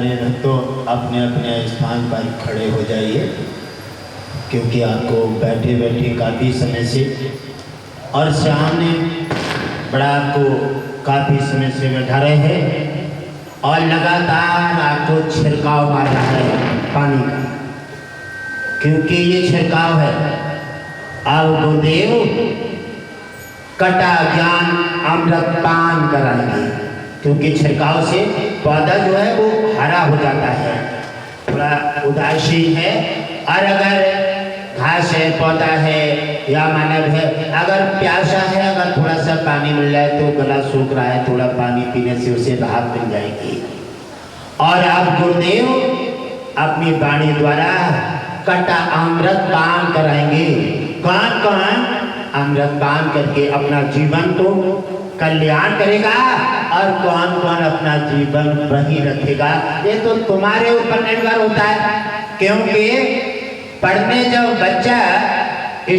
प्यारे भक्तों, अपने अपने स्थान पर खड़े हो जाइए, क्योंकि आपको बैठे बैठे काफ़ी समय से और श्याम ने बड़ा आपको काफ़ी समय से बैठा रहे हैं और लगातार आपको छिड़काव मार रहा है पानी का, क्योंकि ये छिड़काव है। अब गुरुदेव कटा ज्ञान अमृत पान कराएंगे, क्योंकि छिड़काव से पौधा जो है वो हरा हो जाता है, थोड़ा उदासीन है। और अगर घास है, पौधा है या मानव है, अगर प्यासा है, अगर थोड़ा सा पानी मिल रहा है तो गला सूख रहा है, थोड़ा पानी पीने से उसे राहत मिल जाएगी। और आप गुरुदेव अपनी वाणी द्वारा कटा अमृत पान कराएंगे। कौन कौन अमृत पान करके अपना जीवन को कल्याण करेगा और कौन कौन अपना जीवन वही रखेगा, ये तो तुम्हारे ऊपर निर्भर होता है। क्योंकि पढ़ने जब बच्चा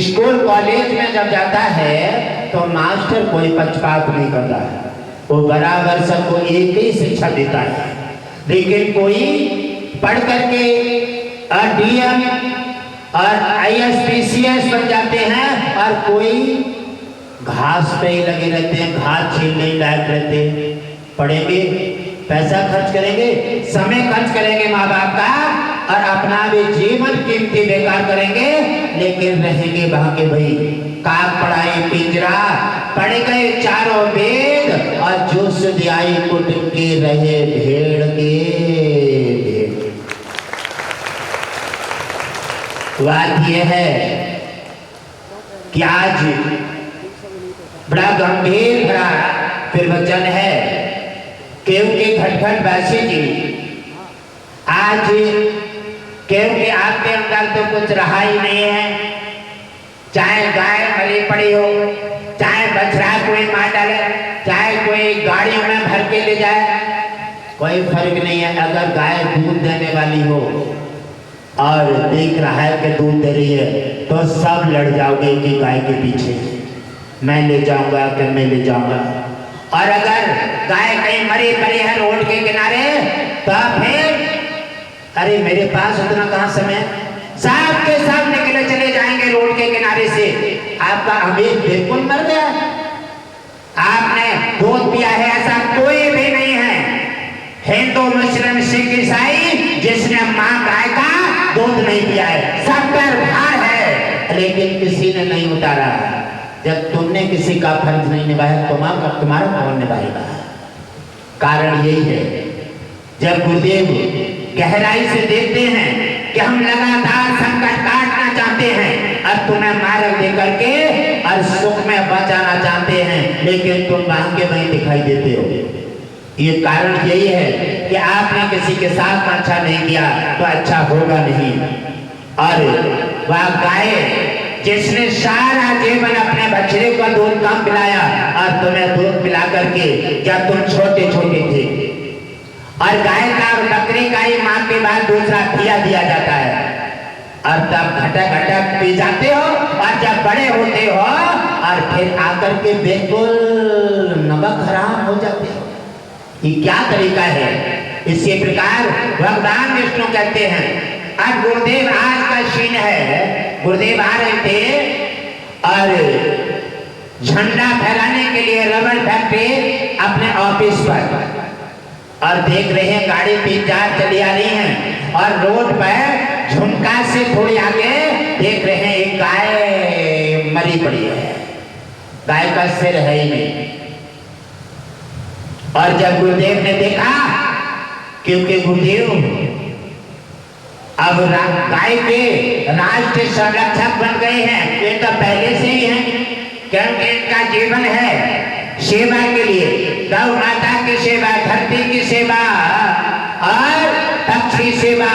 स्कूल कॉलेज में जब जाता है तो मास्टर कोई पक्षपात नहीं करता है, वो बराबर सबको एक ही शिक्षा देता है। लेकिन कोई पढ़ करके डीएम और आईएएस बन जाते हैं और कोई घास पे ही लगे रहते हैं, घास छीलने लायक रहते हैं। पढ़ेंगे, पैसा खर्च करेंगे, समय खर्च करेंगे माँ बाप का, और अपना भी जीवन कीमती बेकार करेंगे, लेकिन रहेंगे वहां के भाई काक पढ़ाई पिंजरा, पढ़ गए चारों वेद और जो सुध आई कुटुंब के रहे भेड़ के भेड़। बात यह है कि आज बड़ा गंभीर भरा प्रवचन है, क्योंकि खटखट वासी जी आज क्योंकि आपके अंदर तो कुछ रहा ही नहीं है। चाहे गाय मरी पड़ी हो, चाहे बछड़ा कोई मार डाले, चाहे कोई गाड़ियों में भर के ले जाए, कोई फर्क नहीं है। अगर गाय दूध देने वाली हो और देख रहा है कि दूध दे रही है तो सब लड़ जाओगे कि गाय के पीछे मैं ले जाऊंगा कि मैं ले जाऊंगा। और अगर गाय कहीं मरी पड़ी है रोड के किनारे तो फिर अरे मेरे पास उतना कहाँ समय, सब के सब निकले चले जाएंगे रोड के किनारे से। आपका अमीर बिल्कुल मर गया, आपने दूध पिया है ऐसा कोई भी नहीं है, हिंदू मुस्लिम सिख ईसाई, जिसने माँ गाय का दूध नहीं पिया है। सब पर भार है, लेकिन किसी ने नहीं उतारा। जब तुमने किसी का फर्ज नहीं निभाया तुम्हारा कौन निभाएगा। कारण यही है, जब गुरुदेव गहराई से देखते हैं कि हम लगातार संकट काटना चाहते हैं और तुम्हें मार्ग दे करके और सुख में बचाना चाहते हैं, लेकिन तुम वहां के वहीं दिखाई देते हो। ये कारण यही है कि आपने किसी के साथ अच्छा नहीं किया तो अच्छा होगा नहीं। और वह गाय जिसने सारा जीवन अपने बछड़े को दूध कम पिलाया और तुम्हें दूध पिला करके जब तुम छोटे छोटे थे, और गाय का और बकरी का ही मां के बाद दूसरा खिया दिया जाता है, और तब घटक घटक पी जाते हो, और जब बड़े होते हो और फिर आकर के बिल्कुल नमक हराम हो जाते हो। ये क्या तरीका है। इसी प्रकार भगवान विष्णु कहते हैं, आज गुरुदेव आज का सीन है, गुरुदेव आ रहे थे और झंडा फहराने के लिए रबड़ फैक्ट्री अपने ऑफिस पर, और देख रहे हैं गाड़ी 3-4 चली आ रही हैं, और रोड पर झुमका से थोड़ी आगे देख रहे हैं एक गाय मरी पड़ी है, गाय का सिर है ही नहीं। और जब गुरुदेव ने देखा, क्योंकि गुरुदेव अब गाय के राष्ट्रीय संरक्षक बन गए हैं, ये तो पहले से ही हैं, क्योंकि इनका जीवन है सेवा के लिए, गौ माता की सेवा, धरती की सेवा और पक्षी सेवा,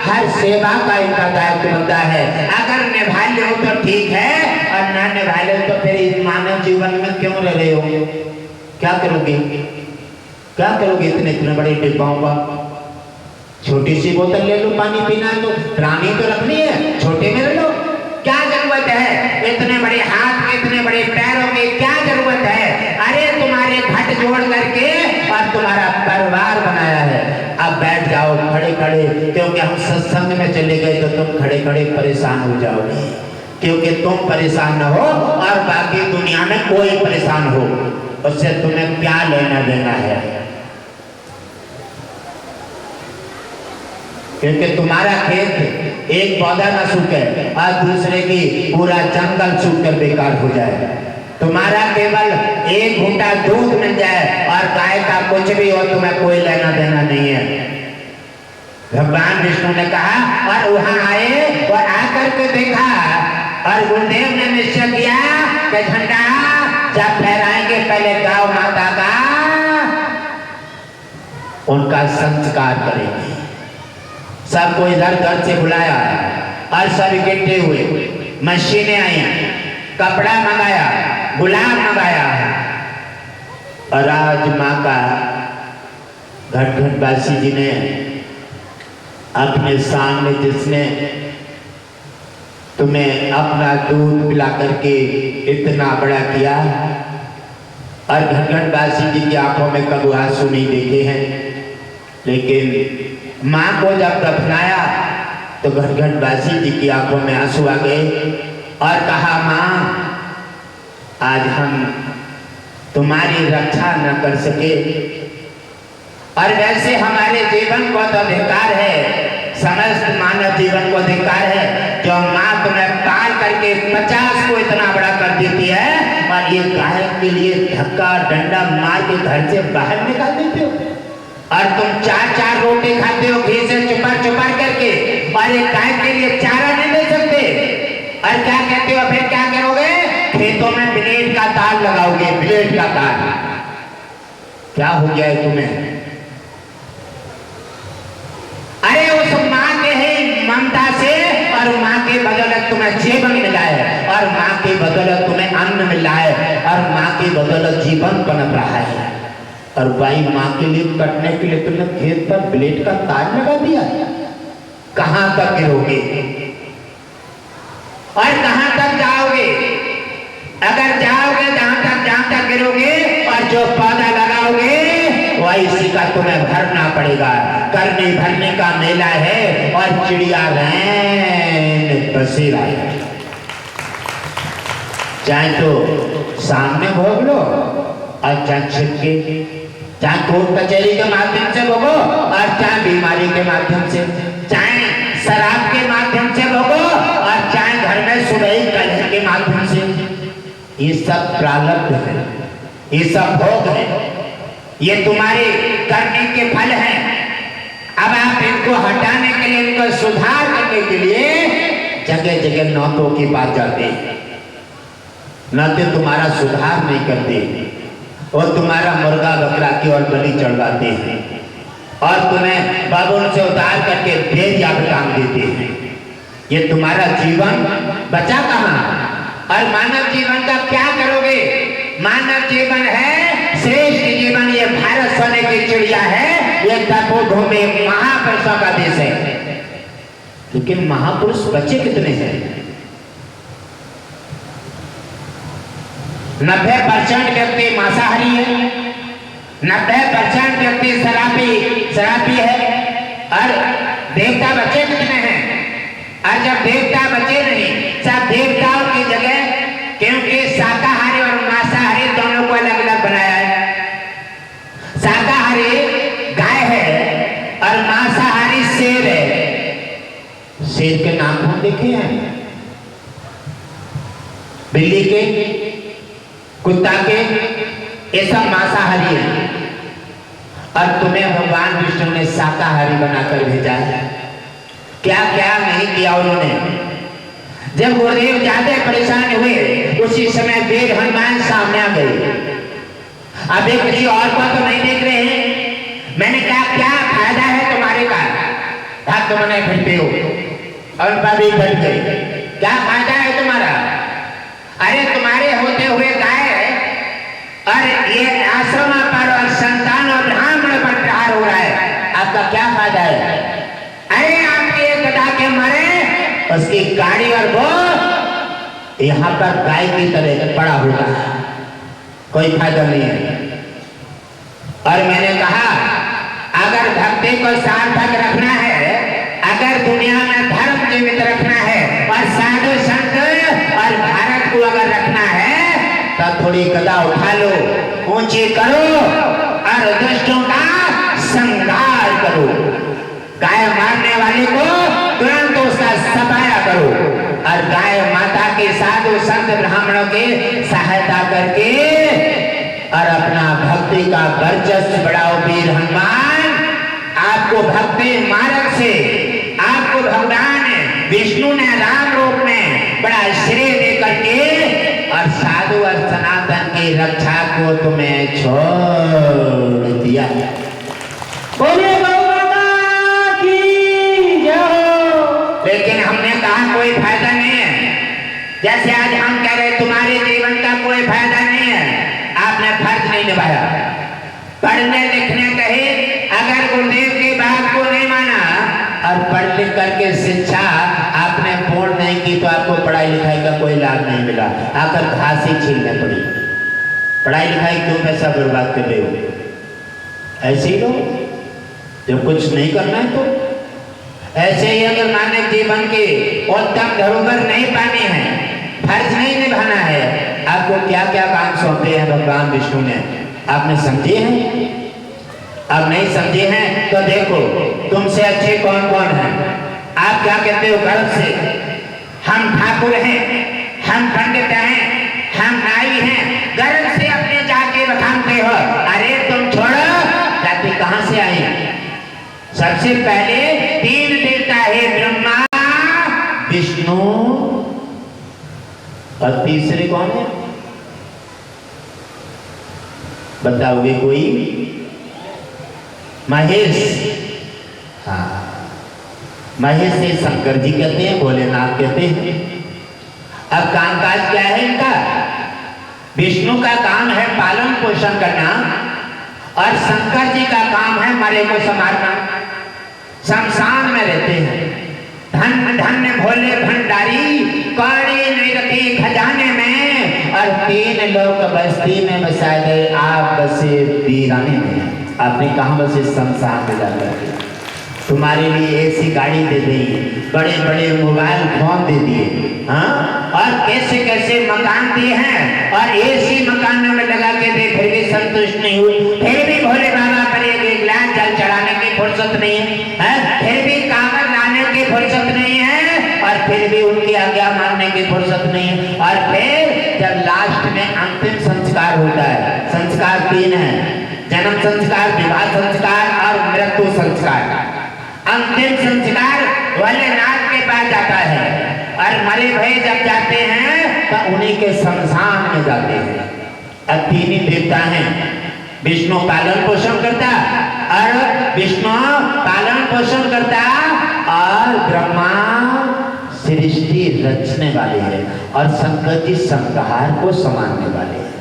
हर सेवा का इनका दायित्व बनता है। अगर निभा लो तो ठीक है, और ना निभा लो तो फिर इस मानव जीवन में क्यों रह रहे हो। क्या करोगे, क्या करोगे इतने इतने बड़े डिब्बाओं का। छोटी सी बोतल ले लो, पानी पीना है तो प्राणी तो रखनी है, छोटे में ले लो। क्या जरूरत है इतने बड़े हाथ के, इतने बड़े पैरों की, क्या जरूरत है। अरे तुम्हारे घट जोड़ करके और तुम्हारा परिवार बनाया है, अब बैठ जाओ खड़े खड़े, क्योंकि हम सत्संग में चले गए तो तुम खड़े खड़े परेशान हो जाओगे, क्योंकि तुम परेशान न हो और बाकी दुनिया में कोई परेशान हो, उससे तुम्हें क्या लेना देना है। क्योंकि तुम्हारा खेत एक पौधा न सूखे और दूसरे की पूरा जंगल सूख कर बेकार हो जाए। तुम्हारा केवल एक घूंटा दूध मिल जाए और गाय का कुछ भी हो, तुम्हें कोई लेना देना नहीं है। भगवान विष्णु ने कहा और वहां आए और आकर के देखा और गुरुदेव ने निश्चय किया कि झंडा जब फहराएंगे पहले गौ माता का उनका संस्कार करेंगे। सबको इधर घर से बुलाया और सब इकट्ठे हुए, मशीनें आई, कपड़ा मंगाया, गुलाब मंगाया और आज माँ का घटघटवासी जी ने अपने सामने जिसने तुम्हें अपना दूध पिला करके इतना बड़ा किया और घटघटवासी जी की आंखों में कभी आंसू नहीं देखे हैं, लेकिन माँ को जब दफनाया तो घटघटवासी जी की आंखों में आंसू आ गए और कहा माँ आज हम तुम्हारी रक्षा न कर सके और वैसे हमारे जीवन को तो अधिकार है, समस्त मानव जीवन को अधिकार है, जो माँ तुम्हें पाल करके 50 को इतना बड़ा कर देती है और ये गाय के लिए धक्का डंडा मार के घर से बाहर निकाल देते हो और तुम 4-4 रोटी खाते हो घी से चुपा करके और एक गाय के लिए चारा नहीं दे सकते और क्या कहते हो फिर क्या करोगे? खेतों में ब्लेड का तार लगाओगे, ब्लेड का तार। क्या हो गया है तुम्हें? अरे उस माँ के ही ममता से और माँ के बदौलत तुम्हें जीवन मिला है और माँ के बदौलत तुम्हें अन्न मिला है और माँ के बदौलत जीवन पनप रहा है। और भाई माँ के लिए कटने के लिए तुमने खेत पर ब्लेड का तार लगा दिया। कहां तक गिरोगे और कहां तक जाओगे? अगर जाओगे जहां तक गिरोगे और जो पौधा लगाओगे वही इसी का तुम्हें भरना पड़ेगा। करने भरने का मेला है और चिड़िया रैन बसेरा है। चाहे तो सामने भोग लो और चाहे छिपके, चाहे कोर्ट कचहरी के माध्यम से भोगो और चाहे बीमारी के माध्यम से, चाहे शराब के माध्यम से भोगो और चाहे घर में सुरई कलह के माध्यम से। ये सब प्रारब्ध है, ये सब भोग है, ये तुम्हारे करने के फल हैं। अब आप इनको हटाने के लिए, इनको सुधार करने के लिए जगह जगह नौतों के पास जाते हैं। नौते तुम्हारा सुधार नहीं करते और तुम्हारा मुर्गा बकरा की ओर बलि चढ़वाते हैं और तुम्हें बाबुल से उतार करके भेजा काम देते हैं। ये तुम्हारा जीवन बचा कहाँ? और मानव जीवन का क्या करोगे? मानव जीवन है श्रेष्ठ जीवन, ये भारत सोने की चिड़िया है, ये तपोभूमि महापुरुषों का देश है। लेकिन महापुरुष बचे कितने हैं? 90% व्यक्ति मांसाहारी है, 90% व्यक्ति शराबी है और देवता बचे कितने हैं? और जब देवता बचे नहीं, सब देवताओं की जगह, क्योंकि शाकाहारी और मांसाहारी दोनों को अलग अलग बनाया है। शाकाहारी गाय है और मांसाहारी शेर है। शेर के नाम हम देखे हैं, बिल्ली के, कुत्ता के, ये सब मांसाहारी है और तुम्हें भगवान विष्णु ने शाकाहारी बनाकर भेजा है। क्या क्या नहीं किया उन्होंने। जब गुरुदेव ज्यादा परेशान हुए उसी समय वीर हनुमान सामने आ गए। अब एक किसी और को तो नहीं देख रहे हैं। मैंने कहा क्या फायदा है तुम्हारे का? भाग तुमने फिरते हो और भी बढ़ गई। क्या फायदा है तुम्हारा? अरे तुम्हारे होते हुए गाय और ये आश्रम पर और संतान और ब्राह्मण पर प्रहार हो रहा है, आपका क्या फायदा है? अरे आपके गदा के मरे उसकी गाड़ी और वो यहाँ पर गाय की तरह पड़ा हुआ है, कोई फायदा नहीं है। और मैंने कहा अगर अगर भक्ति को सार्थक रखना है, अगर दुनिया में धर्म जीवित रखना है और साधु संत और भारत को अगर रखना है तो थोड़ी गदा उठा लो, ऊंची करो और दुष्टों का संहार करो। गाय मारने वाले को तुरंत उसका सफाया करो और गाय माता के साधु संत ब्राह्मणों के सहायता करके और अपना भक्ति का वर्चस्व बढ़ाओ। वीर हनुमान, आपको भक्ति मार्ग से आपको भगवान विष्णु ने राम रूप में बड़ा श्रेय दे करके और साधु और सनातन की रक्षा को तुम्हें छोड़ दिया। बोले लेकिन हमने कहा कोई फायदा नहीं है। जैसे आज हम कह रहे तुम्हारे जीवन का कोई फायदा नहीं है, आपने फर्ज नहीं निभाया। पढ़ने लिखने कहे, अगर गुरुदेव की बात को नहीं माना और पढ़ लिख करके शिक्षा आपने पूर्ण नहीं की तो आपको पढ़ाई लिखाई का कोई लाभ नहीं मिला, आकर घास ही छीलने पड़ी। पढ़ाई लिखाई क्यों पैसा बर्बाद कर रहे हो? ऐसे ही लोग जब कुछ नहीं करना है तो ऐसे ही अगर मानव जीवन के उत्तम धरोहर नहीं पानी है, फर्ज नहीं निभाना है, आपको क्या क्या काम सौंपे हैं भगवान विष्णु ने, आपने समझे हैं? अब नहीं समझे हैं तो देखो तुमसे अच्छे कौन कौन हैं। आप क्या कहते हो गर्व से, हम ठाकुर हैं, हम पंडित हैं, हम नाई हैं, गर्व से अपने जाके बखानते हो। अरे तुम छोड़ो, जाति कहां से आई? सबसे पहले तीन देवता है, ब्रह्मा, विष्णु और तीसरे कौन है बताओगे कोई? महेश। हाँ, महेश से शंकर जी कहते हैं, भोलेनाथ कहते हैं। अब कामकाज क्या है इनका? विष्णु का काम है पालन पोषण करना और शंकर जी का काम है मरे को संभालना। शमशान में रहते हैं। धन धन्य भोले भंडारी, कौड़ी नहीं रखी खजाने में, और तीन लोग बस्ती में बसाए गए, आप बसे वीराने में। आपने कहाँ बसे? शमशान में जाकर। तुम्हारे लिए ऐसी गाड़ी दे दी, बड़े बड़े मोबाइल फोन दे दिए, हाँ, और कैसे कैसे मकान दिए हैं, और ऐसी मकानों में लगा के दे, फिर भी संतुष्ट नहीं हुई। फिर भी भोले बाबा पर एक गिलास जल चढ़ाने की फुर्सत नहीं है, फिर भी कामर लाने की फुर्सत नहीं है, और फिर भी उनकी आज्ञा मानने की फुर्सत नहीं है। और फिर जब लास्ट में अंतिम संस्कार होता है, संस्कार तीन है, जन्म संस्कार, विवाह संस्कार और मृत्यु संस्कार। अंतिम संस्कार भोलेनाथ के पास जाता है, और मरे भय जब जाते हैं तो उन्हीं के शमशान में जाते हैं। अब तीन ही देवता हैं, विष्णु पालन पोषण करता, और विष्णु पालन पोषण करता, और ब्रह्मा सृष्टि रचने वाले हैं, और शंकर जी संहार को संभालने वाले हैं।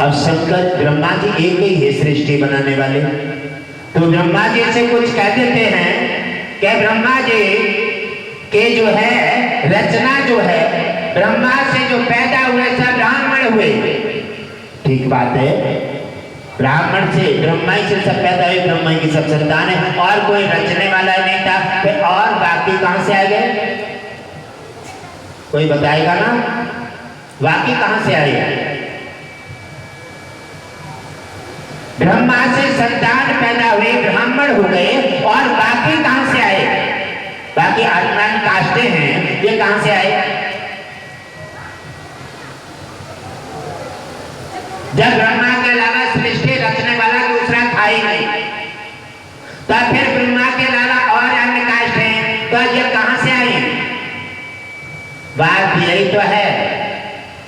अब शंकर ब्रह्मा जी एक ही है सृष्टि बनाने वाले, तो ब्रह्मा जी से कुछ कह देते हैं कि ब्रह्मा जी के जो है रचना जो है, ब्रह्मा से जो पैदा हुए सब ब्राह्मण हुए। ठीक बात है, ब्राह्मण से ब्रह्मा से सब पैदा हुए, ब्रह्मा की सब संतान है, और कोई रचने वाला नहीं था। फिर और बाकी कहां से आ गए? कोई बताएगा ना, बाकी कहां से आए? ब्रह्मा से संतान पैदा हुए, ब्राह्मण हो गए, और बाकी कहां से आए? बाकी अन्य कास्टें हैं, ये कहां से आए? जब ब्रह्मा के अलावा सृष्टि रचने वाला दूसरा था ही नहीं, तो फिर ब्रह्मा के अलावा और अन्य कास्ट हैं, तो ये कहां से आई? बात यही तो है,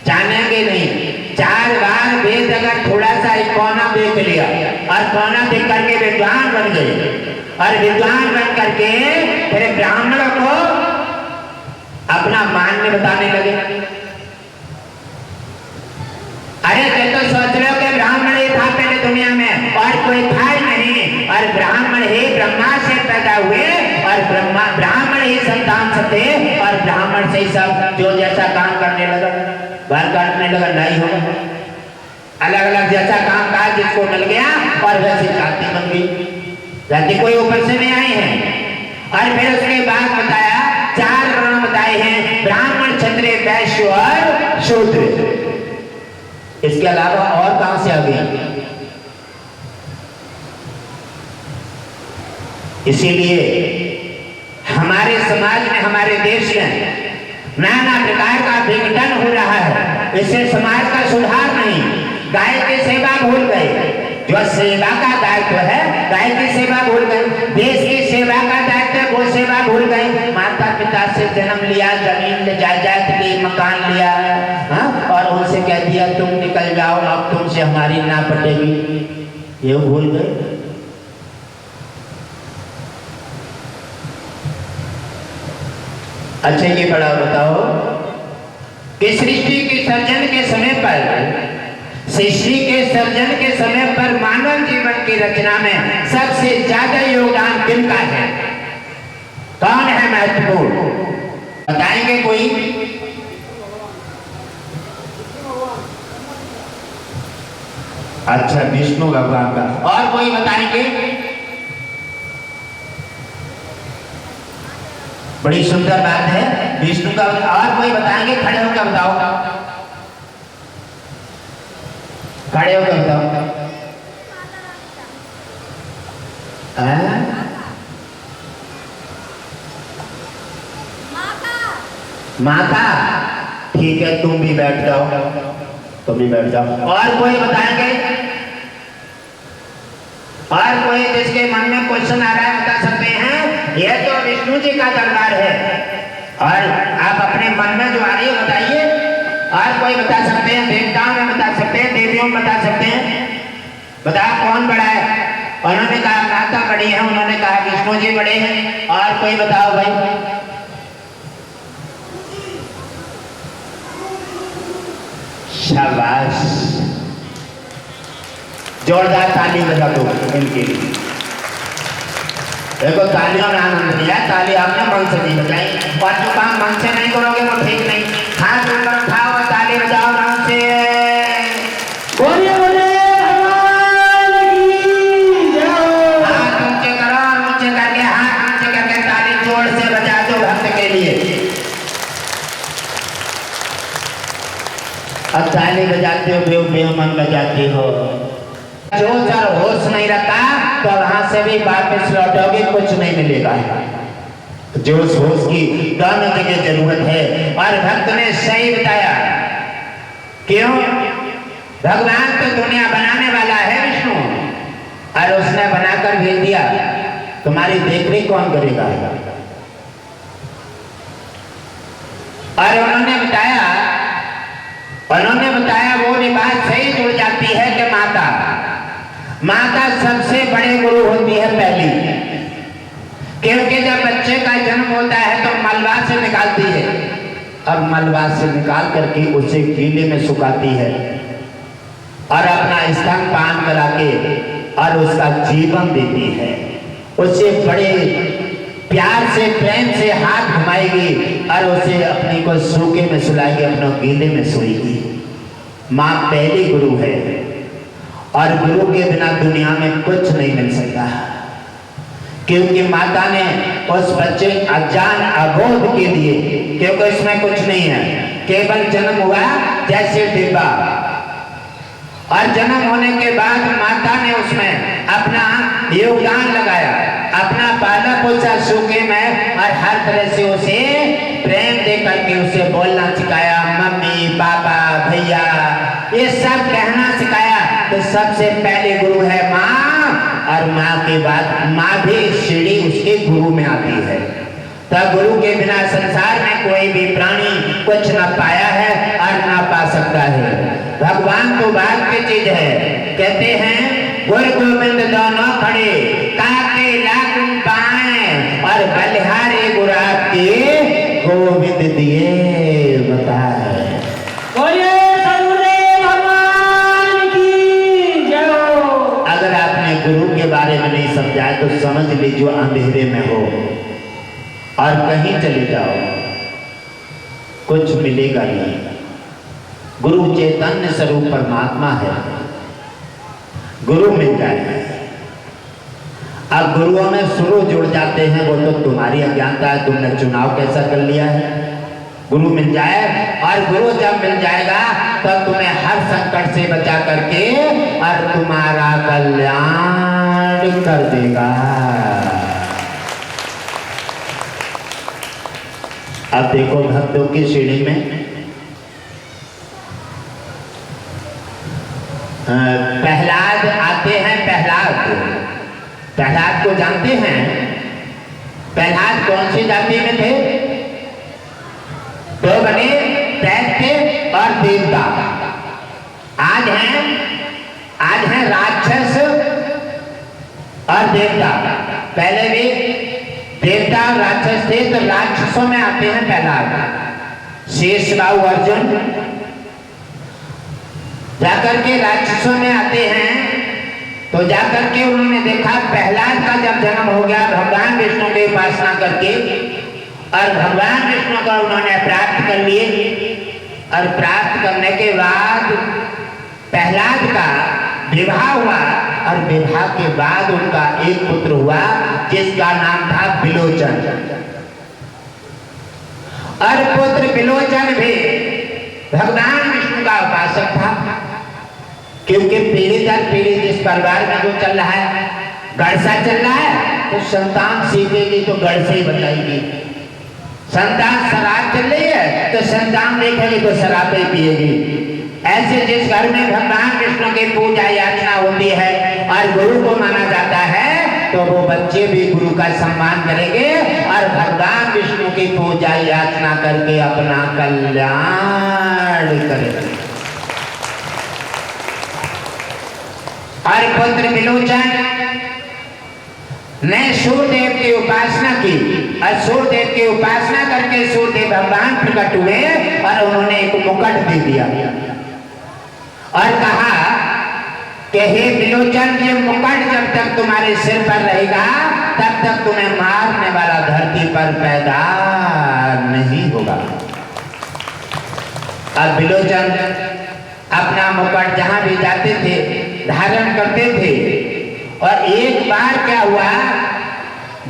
जानेंगे नहीं। 4 बार वेद अगर थोड़ा सा कोना देख लिया और कोना देख करके विद्वान बन गए, और विद्वान बन करके फिर ब्राह्मणों को अपना मान्य बताने लगे। अरे तो सोच रहे हो कि ब्राह्मण ही था पहले दुनिया में, और कोई था ही नहीं, और ब्राह्मण ही ब्रह्मा से पैदा हुए, और ब्राह्मण ही संतान सब थे, और ब्राह्मण से ही सब जो जैसा काम करने लगा, बाल काटने लगा, नहीं होगा, अलग अलग जैसा काम काज जिसको मिल गया और वैसी जाति बन गई। जाति कोई ऊपर से नहीं आई है। और फिर उसके बाद बताया 4 वर्ण बताए हैं, ब्राह्मण, क्षत्रिय, वैश्य और शूद्र। इसके अलावा और कहां से आ गई? इसीलिए हमारे समाज में, हमारे देश में नाना प्रकार का विघटन हो रहा है। इससे समाज का सुधार नहीं। गाय की सेवा भूल गए, जो सेवा का दायित्व है, गाय की सेवा भूल गए। देश की सेवा का दायित्व है, वो सेवा भूल गए। माता पिता से जन्म लिया, जमीन जायदाद की, मकान लिया, हाँ? और उनसे कह दिया तुम निकल जाओ, अब तुमसे हमारी ना पटेगी, ये भूल गए। अच्छा ये बड़ा बताओ कि सृष्टि के सर्जन के समय पर, सृष्टि के सर्जन के समय पर मानव जीवन की रचना में सबसे ज्यादा योगदान किनका है? कौन है महत्वपूर्ण? बताएंगे कोई? अच्छा, विष्णु भगवान का। और कोई बताएंगे? बड़ी सुंदर बात है, विष्णु का। और कोई बताएंगे? खड़े होकर बताओ, खड़े होकर बताओ। माता, ठीक है, तुम भी बैठ जाओ, तुम भी बैठ जाओ। और कोई बताएंगे? और कोई जिसके मन में क्वेश्चन आ रहा है बता सकते हैं? यह तो विष्णु जी का दरबार है, और आप अपने मन में जो आ रही है बताइए। और कोई बता सकते हैं? देवताओं में बता सकते हैं, देवियों में बता सकते हैं? बताओ कौन बड़ा है? उन्होंने कहा माता बड़ी है, उन्होंने कहा विष्णु जी बड़े हैं। और कोई बताओ भाई? शाबाश, जोरदार ताली बजा दो इनके लिए। देखो तालियों में आनंद लिया, ताली आपने मन से नहीं बजाई, और जो काम मन से नहीं करोगे वो ठीक नहीं। हाथ ऊपर उठाओ और ताली बजाओ मन से। बोलिए बोले भगवान की जय। हाथ ऊंचे करो, ऊंचे करके, हाथ ऊंचे करके ताली जोर से बजा दो भक्त के लिए। अब ताली बजाते हो बेमन बजाती हो। जो सर होश नहीं रखा तो वहां से भी वापस लौटोगे, कुछ नहीं मिलेगा। जो होश की दोनों जगह जरूरत है। और भक्त ने सही बताया, क्यों? भगवान तो दुनिया बनाने वाला है विष्णु, और उसने बनाकर भेज दिया, तुम्हारी देखरेख कौन करेगा? और उन्होंने बताया वो भी बात सही जुड़ जाती है कि माता सबसे बड़े गुरु होती है पहली, क्योंकि जब बच्चे का जन्म होता है तो मलबा से निकालती है, अब मलबा से निकाल करके उसे गीले में सुखाती है, और अपना स्तनपान करा के और उसका जीवन देती है। उसे बड़े प्यार से, प्रेम से हाथ घुमाएगी और उसे अपने को सूखे में सुलाएगी, अपना गीले में सोएगी। माँ पहली गुरु है, और गुरु के बिना दुनिया में कुछ नहीं मिल सकता, क्योंकि माता ने उस बच्चे अज्ञान अबोध के लिए, क्योंकि इसमें कुछ नहीं है, केवल जन्म हुआ जैसे डिब्बा, और जन्म होने के बाद माता ने उसमें अपना योगदान लगाया, अपना पाला पोसा सूखे में, और हर तरह से उसे प्रेम दे करके उसे बोलना सिखाया, मम्मी, पापा, भैया, ये सब कहना सिखाया। तो सबसे पहले गुरु है माँ, और माँ के बाद माँ भी सीढ़ी उसके गुरु में आती है। तब गुरु के बिना संसार में कोई भी प्राणी कुछ न पाया है और न पा सकता है। भगवान तो बात की चीज है, कहते हैं गुरु गोविंद दोनों खड़े, काके लाकुं पाए, और बलिहारी गुरात के गोविंद दिए बताए। अगर आपने गुरु के बारे में नहीं समझा तो समझ लीजिए अंधेरे में हो, और कहीं चले जाओ कुछ मिलेगा नहीं। गुरु चैतन्य स्वरूप परमात्मा है, गुरु मिल जाए। अब गुरुओं में शुरू जुड़ जाते हैं, वो तो तुम्हारी अज्ञानता है, तुमने चुनाव कैसा कर लिया है। गुरु मिल जाए, और गुरु जब मिल जाएगा तो तुम्हें हर संकट से बचा करके और तुम्हारा कल्याण कर देगा। अब देखो भक्तों की श्रेणी में प्रहलाद आते हैं। प्रहलाद को जानते हैं? प्रहलाद कौन सी जाति में थे? तो बने दैत्य और देवता। आज हैं राक्षस और देवता। पहले भी देवता और राक्षस थे, तो राक्षसों में आते हैं प्रहलाद। शेषबाहु अर्जुन जाकर के राक्षसों में आते हैं। तो जाकर के उन्होंने देखा प्रहलाद का जब जन्म हो गया भगवान विष्णु की उपासना करके, और भगवान विष्णु को उन्होंने प्राप्त कर लिए, और प्राप्त करने के बाद प्रहलाद का विवाह हुआ, और विवाह के बाद उनका एक पुत्र हुआ जिसका नाम था बिलोचन। और पुत्र बिलोचन भी भगवान विष्णु का उपासक था, क्योंकि पीढ़ी दर पीढ़ी जिस परिवार में जो चल रहा है, गड़सा चल रहा है, तो संतान सीखेगी तो गढ़ से ही बताएगी। संतान शराब चल रही है तो संतान देखेगी तो शराब ही पिएगी। ऐसे जिस घर में भगवान विष्णु की पूजा याचना होती है और गुरु को माना जाता है, तो वो बच्चे भी गुरु का सम्मान करेंगे और भगवान विष्णु की पूजा याचना करके अपना कल्याण करेंगे। और पुत्र बिलोचन ने सूर्यदेव की उपासना की, और सूर्यदेव की उपासना करके सूर्यदेव भगवान प्रकट हुए और उन्होंने एक मुकुट दे दिया और कहा कि हे बिलोचन, ये मुकुट जब तक तुम्हारे सिर पर रहेगा तब तक तुम्हें मारने वाला धरती पर पैदा नहीं होगा। अब बिलोचन अपना मुकुट जहां भी जाते थे धारण करते थे, और एक बार क्या हुआ,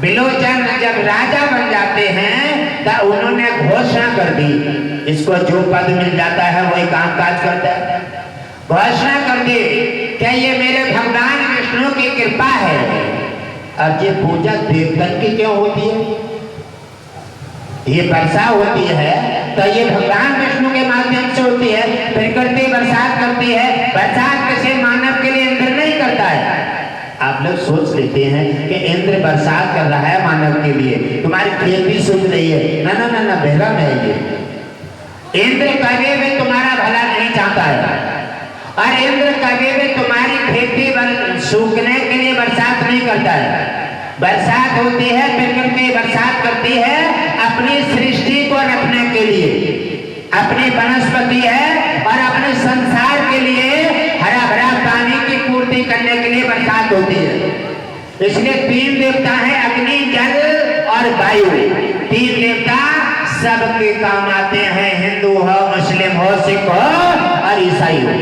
बिलोचन जब राजा बन जाते हैं तो उन्होंने घोषणा कर दी, इसको जो पद मिल जाता है वही काम काज करता है। घोषणा कर दी क्या ये मेरे भगवान विष्णु की कृपा है। अब ये पूजा देवतन की क्यों होती है? ये वर्षा होती है तो ये भगवान विष्णु के माध्यम से होती है। प्रकृति बरसात करती है, बरसात किसी मानव के लिए इंद्र नहीं करता है। आप लोग सोच लेते हैं कि इंद्र बरसात कर रहा है मानव के लिए, तुम्हारी खेती सूख रही है। ना ना ना ना, भ्रम है ये। इंद्र कभी भी तुम्हारा भला नहीं चाहता है, और इंद्र कभी भी तुम्हारी खेती सूखने के लिए बरसात नहीं करता है। बरसात होती है, प्रकृति बरसात करती है अपनी सृष्टि को रखने के लिए, अपनी वनस्पति है और अपने संसार के लिए हरा भरा पानी की पूर्ति करने के लिए बरसात होती है। इसलिए तीन देवता हैं, अग्नि, जल और वायु। तीन देवता सबके काम आते हैं, हिंदू हो, मुस्लिम हो, सिख हो और ईसाई हो,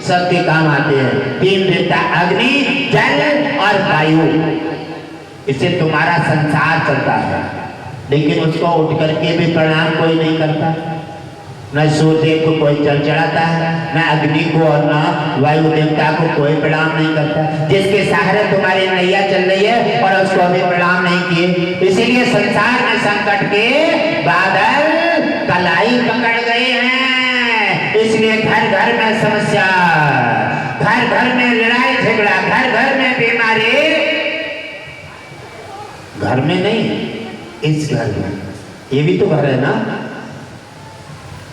सबके काम आते हैं। तीन देवता अग्नि, जल और वायु, इससे तुम्हारा संसार चलता है। लेकिन उसको उठ करके भी प्रणाम कोई नहीं करता, न सूर्यदेव को कोई जल चढ़ाता है, न अग्नि को और न वायु देवता को कोई प्रणाम नहीं करता। जिसके सहारे तुम्हारी नैया चल रही है और उसको अभी प्रणाम नहीं किए। इसीलिए संसार में संकट के बादल कलाई पकड़ गए हैं। इसलिए घर घर में समस्या, घर घर में लड़ाई झगड़ा, घर घर में बीमारी। घर में नहीं, इस घर में। ये भी तो घर है ना,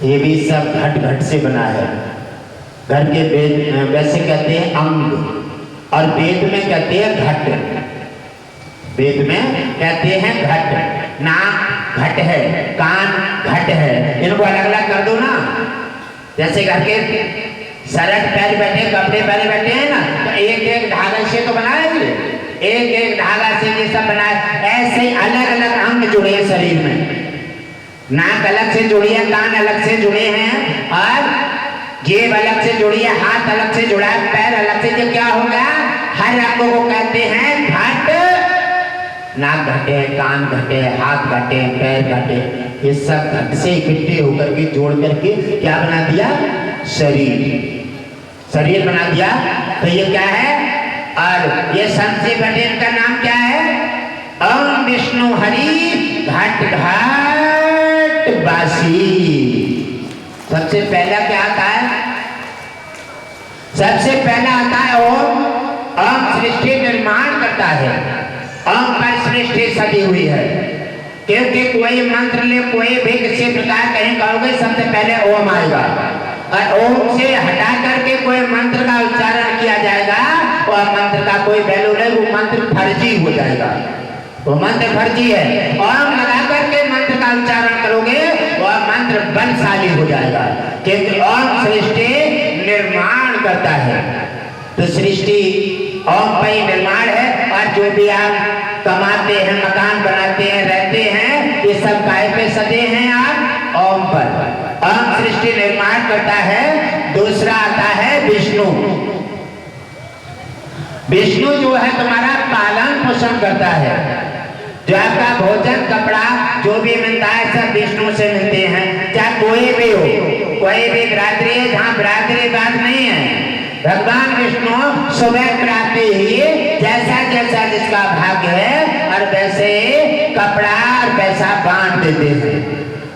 ये भी सब घट घट से बना है। घर के वेद वैसे कहते हैं अंग, और वेद में कहते हैं घट। वेद में कहते हैं घट। नाक घट है, कान घट है, इनको अलग अलग कर दो ना। जैसे घर के शर्ट पहले बैठे, कपड़े पहले बैठे हैं ना, तो एक एक धागा से तो बनाएंगे, एक एक धागा से ये सब बनाए। ऐसे अलग अलग अंग जुड़े हैं शरीर में। नाक अलग से जुड़ी है, कान अलग से जुड़े हैं, और जेब अलग से जुड़ी है, हाथ अलग से जुड़ा है, पैर अलग से। जो क्या हो गया, हर अंगों को कहते हैं घट नाक घटे, कान घटे, हाथ घटे, पैर घटे, ये सब घट से इकट्ठे होकर के जोड़ करके क्या बना दिया? शरीर, शरीर बना दिया। तो ये क्या है? और ये सबसे बड़े का नाम क्या है? ओम विष्णु हरि घट घट बासी। सबसे पहला क्या आता है? सबसे पहला आता है ओम। ओम सृष्टि निर्माण करता है, ओम पर सृष्टि सजी हुई है। क्योंकि कोई मंत्र ले, कोई भी किसी प्रकार कहीं कहोगे सबसे पहले ओम आएगा, और ओम से हटा करके कोई मंत्र का उच्चारण किया जाएगा, वह मंत्र का कोई वैल्यू नहीं, वो मंत्र फर्जी हो जाएगा, वो मंत्र फर्जी है। ओम लगा करके मंत्र का उच्चारण करोगे वह मंत्र बलशाली हो जाएगा, क्योंकि ओम सृष्टि निर्माण करता है। तो सृष्टि ओम पर ही निर्माण है। और जो भी आप कमाते हैं, मकान बनाते हैं, रहते हैं, ये सब काय पे सजे हैं आप? ओम पर। ओम सृष्टि निर्माण करता है। दूसरा आता है विष्णु। विष्णु जो है तुम्हारा पालन पोषण करता है। जो आपका भोजन, कपड़ा जो भी मिलता है सब विष्णु से मिलते हैं। चाहे कोई भी हो, कोई भी बिरादरी है जहाँ बिरादरी बात नहीं है, भगवान विष्णु सुबह प्राप्ति ही जैसा जैसा जिसका भाग्य है और वैसे कपड़ा और पैसा बांट देते हैं।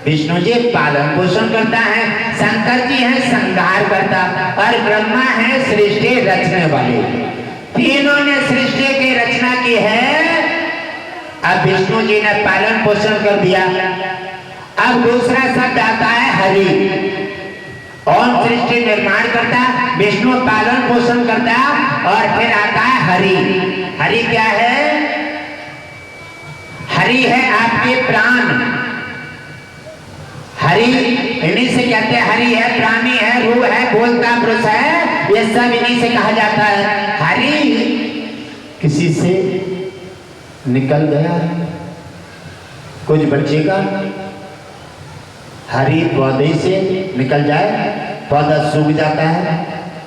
विष्णु जी पालन पोषण करता है, शंकर जी है संहार करता, और ब्रह्मा है सृष्टि रचने वाले। तीनों ने सृष्टि की रचना की है। अब विष्णु जी ने पालन पोषण कर दिया। अब दूसरा शब्द आता है हरि। ओम सृष्टि निर्माण करता, विष्णु पालन पोषण करता, और फिर आता है हरि। हरि क्या है? हरि है आपके प्राण। हरि इन्हीं से कहते हैं, हरि है प्राणी है, रूह है, बोलता पुरुष है, ये सब इन्हीं से कहा जाता है। हरि किसी से निकल गया, कुछ बचेगा? हरी पौधे से निकल जाए, पौधा सूख जाता है।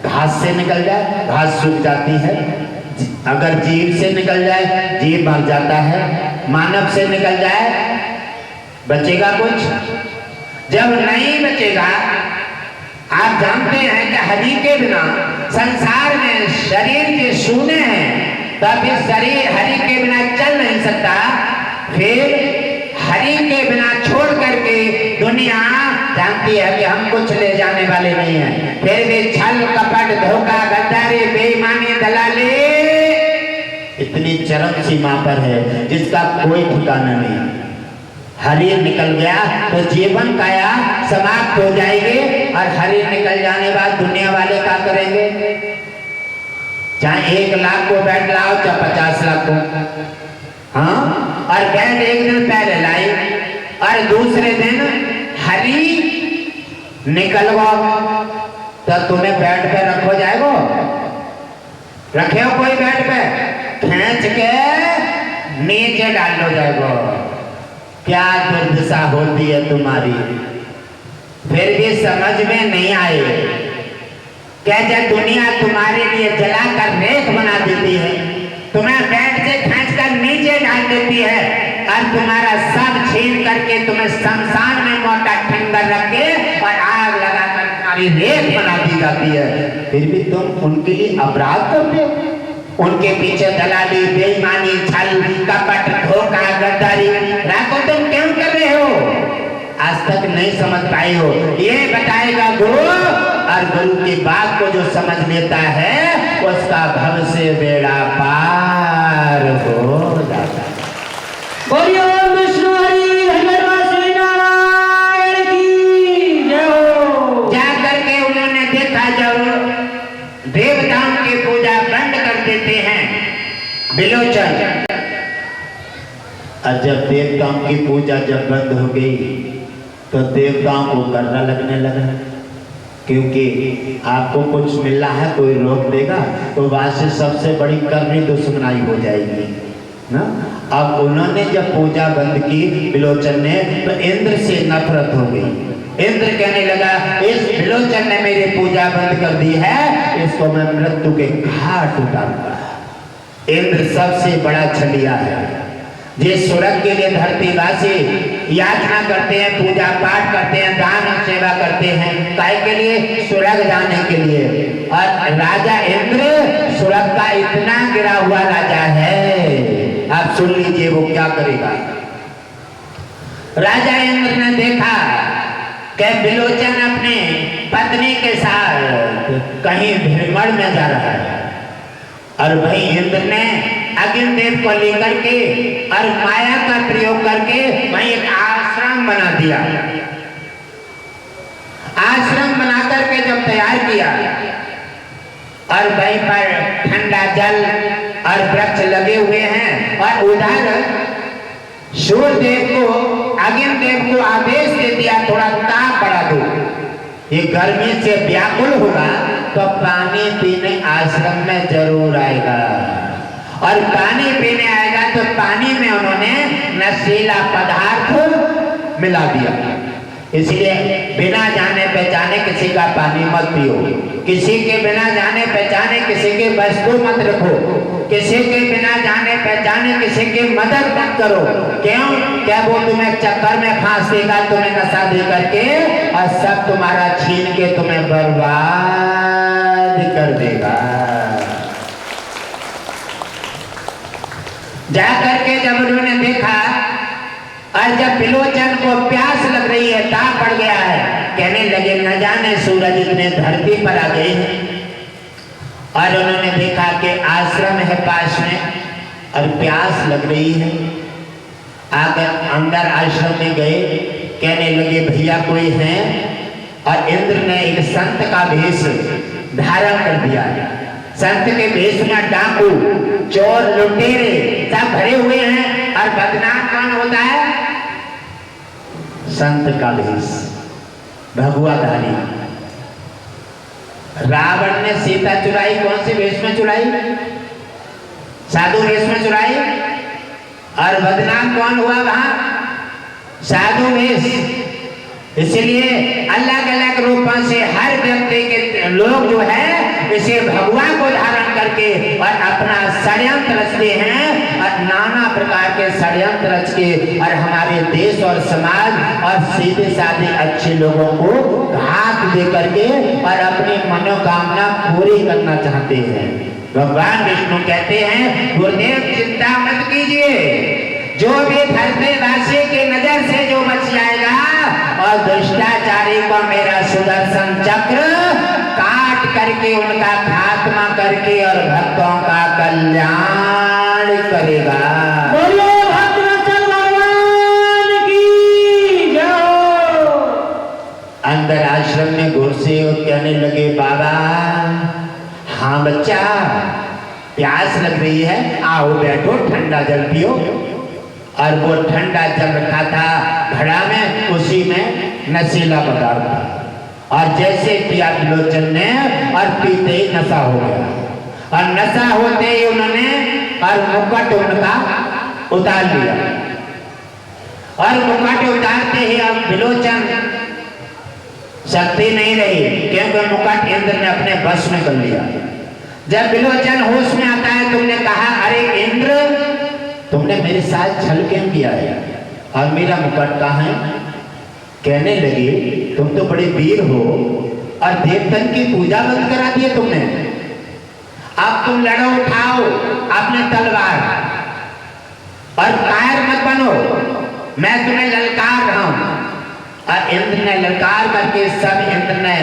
घास से निकल जाए, घास सूख जाती है। अगर जीव से निकल जाए, जीव मर जाता है। मानव से निकल जाए, बचेगा कुछ? जब नहीं बचेगा, आप जानते हैं कि हरि के बिना संसार में शरीर के शून्य हैं, तब इस शरीर हरि के बिना चल नहीं सकता। फिर हरि के बिना छोड़ करके दुनिया जानती है कि हम कुछ ले जाने वाले नहीं हैं। फिर भी छल, कपट, धोखा, गद्दारी, बेईमानी, दलाली इतनी चरम सीमा पर है जिसका कोई ठिकाना नहीं। हरि निकल गया तो जीवन काया समाप्त हो जाएगी, और हरि निकल जाने बाद दुनिया वाले क्या करेंगे? चाहे 1 लाख को बैठ लाओ, चाहे 50 लाख को। हाँ, और बैठ एक दिन पहले लाई और दूसरे दिन हरी निकलवा, तो तुम्हें बेड पे रखो जाएगो? रखे हो कोई बेड पे? खींच के नीचे डाल लो जाएगो। क्या दुर्दशा होती है तुम्हारी, फिर भी समझ में नहीं आए। क्या जब दुनिया तुम्हारे लिए जलाकर रेत बना देती है, तुम्हें बेड से खींचकर नीचे डाल देती है, और तुम्हारा सब छीन करके तुम्हें शमशान में मोटा ठंडर रख के और आग लगाकर तुम्हारी रेत बना दी जाती है, फिर भी तुम उनके लिए अपराध करते हो? उनके पीछे दलाली, बेईमानी, छल, कपट, धोखा, गद्दारी रातों तुम क्यों कर रहे हो? आज तक नहीं समझ पाए हो। ये बताएगा गुरु, और गुरु की बात को जो समझ लेता है उसका भव से बेड़ा पार हो जाता है। बोलिए विष्णु हरि धन्यवाद नारायण की जय हो। जाकर के उन्होंने देखा जब देवताओं की पूजा बंद कर देते हैं बिलोचन, और जब देवताओं की पूजा जब बंद हो गई तो देवताओं को करना लगने लगा, क्योंकि आपको कुछ मिल रहा है कोई रोक देगा तो वहां से सबसे बड़ी करनी दुश्मनाई हो जाएगी ना। अब उन्होंने जब पूजा बंद की बिलोचन ने, तो इंद्र से नफरत हो गई। इंद्र कहने लगा इस बिलोचन ने मेरी पूजा बंद कर दी है, इसको मैं मृत्यु के घाट उतारूंगा। इंद्र सबसे बड़ा छलिया है, जिस स्वर्ग के लिए धरतीवासी याचना करते हैं, पूजा पाठ करते हैं, दान और सेवा करते हैं, काय के लिए? स्वर्ग जाने के लिए। और राजा इंद्र स्वर्ग का इतना गिरा हुआ राजा है, आप सुन लीजिए वो क्या करेगा। राजा इंद्र ने देखा कि विलोचन अपने पत्नी के साथ कहीं भ्रमण में जा रहा है, और वही इंद्र ने अग्निदेव को लेकर के और माया का प्रयोग करके वहीं एक आश्रम बना दिया। आश्रम बना करके जब तैयार किया और वहीं पर ठंडा जल और वृक्ष लगे हुए हैं, और उधर सूर्यदेव को, अग्निदेव को आदेश दे दिया थोड़ा ताप बढ़ा दो, ये गर्मी से व्याकुल होगा तो पानी पीने आश्रम में जरूर आएगा, और पानी पीने आएगा तो पानी में उन्होंने नशीला पदार्थ मिला दिया। इसलिए बिना जाने पहचाने किसी का पानी मत पियो, किसी के बिना जाने पहचाने किसी के वस्तु मत रखो, किसी के बिना जाने पहचाने किसी की मदद मत करो। क्यों? क्या वो तुम्हें चक्कर में फांस देगा, तुम्हें नशा दे करके, और सब तुम्हारा छीन के तुम्हें बर्बाद कर देगा। जाकर के जब उन्होंने देखा, और जब विलोचन को प्यास लग रही है, ताप पड़ गया है, कहने लगे न जाने सूरज इतने धरती पर आ गए हैं, और उन्होंने देखा कि आश्रम है पास में और प्यास लग रही है। आकर अंदर आश्रम में गए, कहने लगे भैया कोई है, और इंद्र ने एक संत का भेष धारण कर दिया। संत के भेष में डाकू, चोर, लुटेरे सब भरे हुए हैं, और बदनाम कौन होता है? संत का भेष, भगवाधारी। रावण ने सीता चुराई, कौन से भेष में चुराई? साधु भेष में चुराई, और बदनाम कौन हुआ वहां? साधु भेष। इसलिए अलग अलग रूपों से हर व्यक्ति के लोग जो है इसे भगवान को धारण करके और अपना षड्यंत्र रचते हैं, और नाना प्रकार के षड्यंत्र रच के और हमारे देश और समाज और सीधे साधे अच्छे लोगों को घात दे करके और अपनी मनोकामना पूरी करना चाहते हैं। भगवान विष्णु कहते हैं गुरुदेव चिंता मत कीजिए, जो भी धरतीवासी की नजर से जो बच जाएगा, और दुष्टाचारी को मेरा सुदर्शन चक्र काट करके उनका खात्मा करके और भक्तों का कल्याण करेगा। बोलो भद्रचल भगवान की जय। अंदर आश्रम में घुसे और कहने लगे बाबा, हाँ बच्चा प्यास लग रही है, आओ बैठो ठंडा जल पियो। और वो ठंडा जल रखा था घड़ा में, उसी में नशीला पदार्थ था, और जैसे पिया विलोचन ने और पीते ही नशा हो गया, और नशा होते ही उन्होंने और मुकुट उनका उतार लिया, और मुकुट उतारते ही अब विलोचन शक्ति नहीं रही, क्योंकि मुकुट इंद्र ने अपने बस में कर लिया। जब विलोचन होश में आता है, तुमने कहा अरे इंद्र तुमने मेरे साथ छल क्यों किया है, और मेरा मुकुट कहाँ है? कहने लगे तुम तो बड़े वीर हो, और देवतन की पूजा बंद करा दी तुमने, अब तुम लड़ो, उठाओ अपने तलवार, और कायर मत बनो, मैं तुम्हें ललकार रहा हूं। और इंद्र ने ललकार करके सब इंद्र ने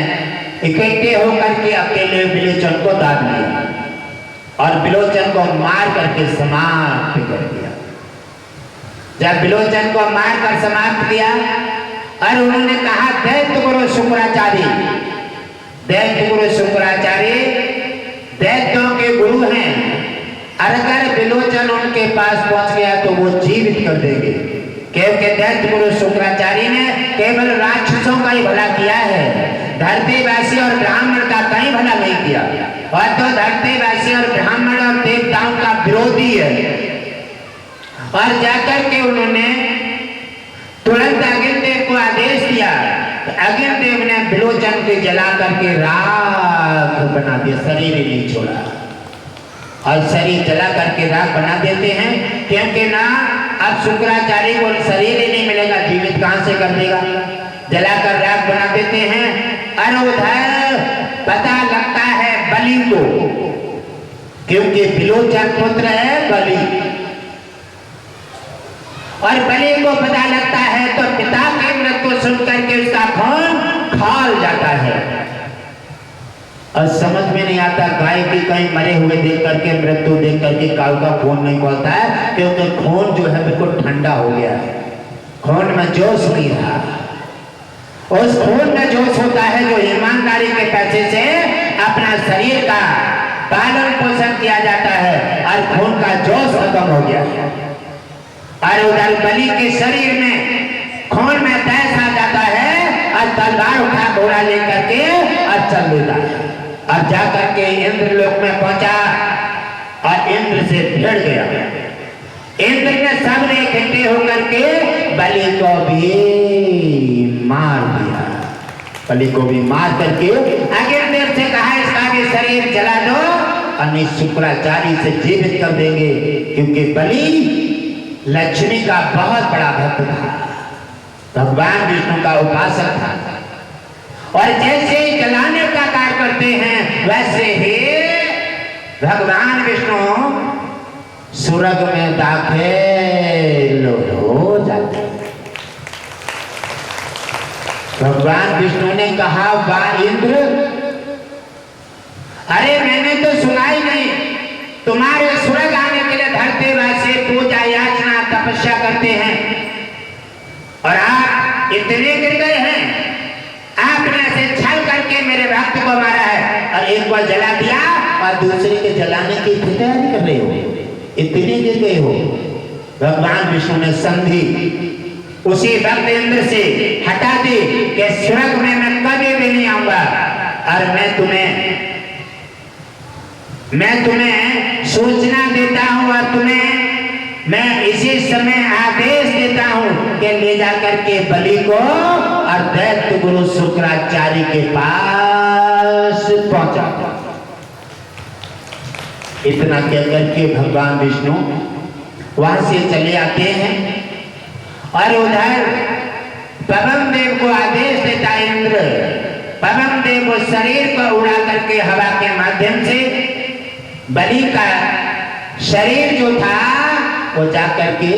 इकट्ठे होकर के अकेले विलोचन को दाब लिया, और विलोचन को मार करके समाप्त कर दिया। जब विलोचन को मार कर समाप्त किया, और उन्होंने कहा दैत्य गुरु शुक्राचार्य, दैत्य गुरु शुक्राचार्य दैत्यों के गुरु हैं, अगर विलोचन उनके पास पहुंच गया तो वो जीवित कर देंगे, क्योंकि दैत्य गुरु शुक्राचार्य ने केवल राक्षसों का ही भला किया है, धरतीवासी और ब्राह्मण का कहीं भला नहीं किया, और तो धरतीवासी और ब्राह्मण और देवताओं का विरोधी है। और जाकर के उन्होंने तुरंत अग्निदेव को आदेश दिया, तो अग्निदेव ने विलोचन के जला करके राख बना दिया, शरीर ही नहीं छोड़ा, और शरीर जला करके राख बना देते हैं, क्योंकि ना अब शुक्राचार्य को शरीर ही नहीं मिलेगा, जीवित कहां से कर देगा, जलाकर राख बना देते हैं। और उधर पता लगता है बलि को, क्योंकि विलोचन पुत्र है बलि, और बलि को पता लगता है तो पिता की मृत्यु सुनकर के उसका खून खौल जाता है। और समझ में नहीं आता, गाय की कहीं मरे हुए देख करके, मृत्यु देख करके काऊ का खून नहीं खोलता है, क्योंकि खून जो है बिल्कुल ठंडा हो गया है, खून में जोश नहीं रहा। उस खून में जोश होता है जो ईमानदारी के पैसे से अपना शरीर का पालन पोषण किया जाता है, और खून का जोश खत्म हो गया। और उधर बलि के शरीर में खून में तैस आ जाता है, और तलवार उठा घोड़ा लेकर के और चल देता है, और जाकर के इंद्रलोक में पहुंचा और इंद्र से भिड़ गया। इंद्र ने सबने इकट्ठे होकर के बलि को भी मार दिया, बलि को भी मार करके अग्निदेव से कहा इसका भी शरीर जला दो, और शुक्राचार्य से जीवित कर देंगे, क्योंकि बलि लक्ष्मी का बहुत बड़ा भक्त था, भगवान विष्णु का उपासक था। और जैसे ही जलाने का कार्य करते हैं, वैसे ही भगवान विष्णु स्वर्ग में दाखिल हो जाते हैं। भगवान विष्णु ने कहा, वाह इंद्र, अरे मैंने तो सुना ही नहीं, तुम्हारे स्वर्ग आने के लिए धरतीवासी पूजा याचना तपस्या करते हैं, और आप इतने गिर गए हैं, आपने ऐसे छल करके मेरे भक्त को मारा है, और एक बार जला दिया और दूसरे के जलाने की तैयारी कर रहे हो, इतने गिर गए हो। भगवान विष्णु ने संधि उसी वक्त इंद्र से हटा दी कि स्वर्ग में मैं कभी भी नहीं आऊंगा, और मैं तुम्हें सूचना देता हूं, और तुम्हें मैं इसी समय आदेश देता हूं कि ले जाकर के बलि को और दैत्य गुरु शुक्राचार्य के पास पहुंचा। इतना कहकर के भगवान विष्णु वहां से चले आते हैं, और उधर पवन देव को आदेश देता इंद्र, पवन देव वो शरीर को उड़ा करके हवा के माध्यम से बलि का शरीर जो था वो जाकर के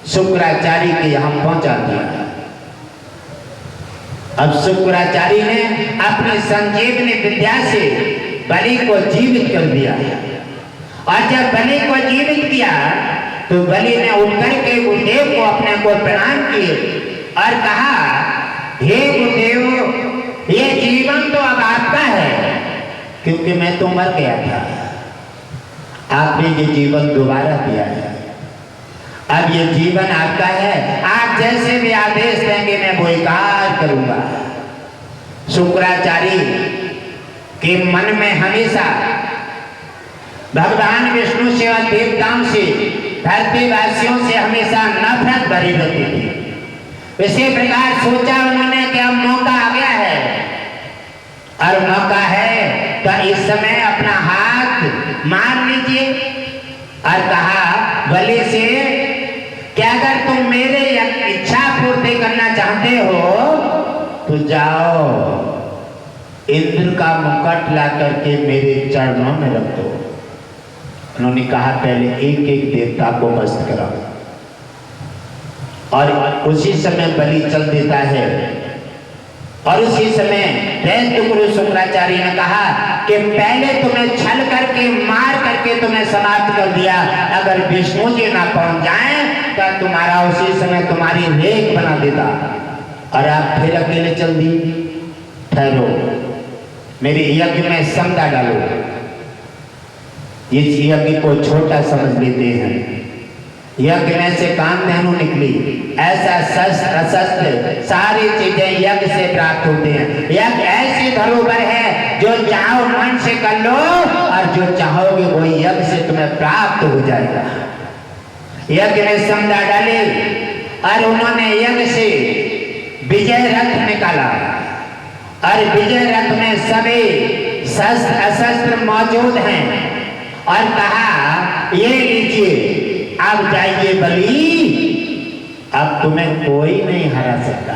शुक्राचार्य के यहां पहुंचा दिया। अब शुक्राचार्य ने अपनी संजीवनी विद्या से बलि को जीवित कर दिया, और जब बलि को जीवित किया तो बलि ने उठकर के गुरुदेव को अपने को प्रणाम किए और कहा, हे गुरुदेव, ये जीवन तो अब आपका है, क्योंकि मैं तो मर गया था, आपने ये जीवन दोबारा दिया है, अब ये जीवन आपका है, आप जैसे भी आदेश देंगे मैं वो कार्य करूंगा। शुक्राचार्य के मन में हमेशा भगवान विष्णु से और देवताओं से, धरतीवासियों से हमेशा नफरत भरी रहती थी। इसी प्रकार सोचा उन्होंने कि अब मौका आ गया है, और मौका है तो इस समय अपना हाथ मार लीजिए, और कहा बलि से कि अगर तुम मेरे इच्छा पूर्ति करना चाहते हो तो जाओ, इंद्र का मुकुट ला करके मेरे चरणों में रख दो। उन्होंने कहा पहले एक एक देवता को भस्म कराओ, और उसी समय बलि चल देता है। और उसी समय दैत्य गुरु शुक्राचार्य ने कहा कि पहले तुम्हें छल करके मार करके तुम्हें समाप्त कर दिया, अगर विष्णु जी ना पहुंच जाए तो तुम्हारा उसी समय तुम्हारी रेख बना देता, और आप फिर अकेले चल दी। ठहरो, मेरे यज्ञ में समता डालो। इस यज्ञ को छोटा समझ लेते हैं, यज्ञ में से कामधेनु निकली, ऐसा शस्त्र अशस्त्र सारी चीजें यज्ञ से प्राप्त होते हैं। यज्ञ ऐसी धरोहर है जो चाहो मन से कर लो, और जो चाहोगे वही यज्ञ से तुम्हें प्राप्त हो जाएगा। यज्ञ में समता डाली, और उन्होंने यज्ञ से विजय रथ निकाला, और विजय रथ में सभी शस्त्र अशस्त्र मौजूद हैं, और कहा ये लीजिए, अब जाइए बलि, अब तुम्हें कोई नहीं हरा सकता।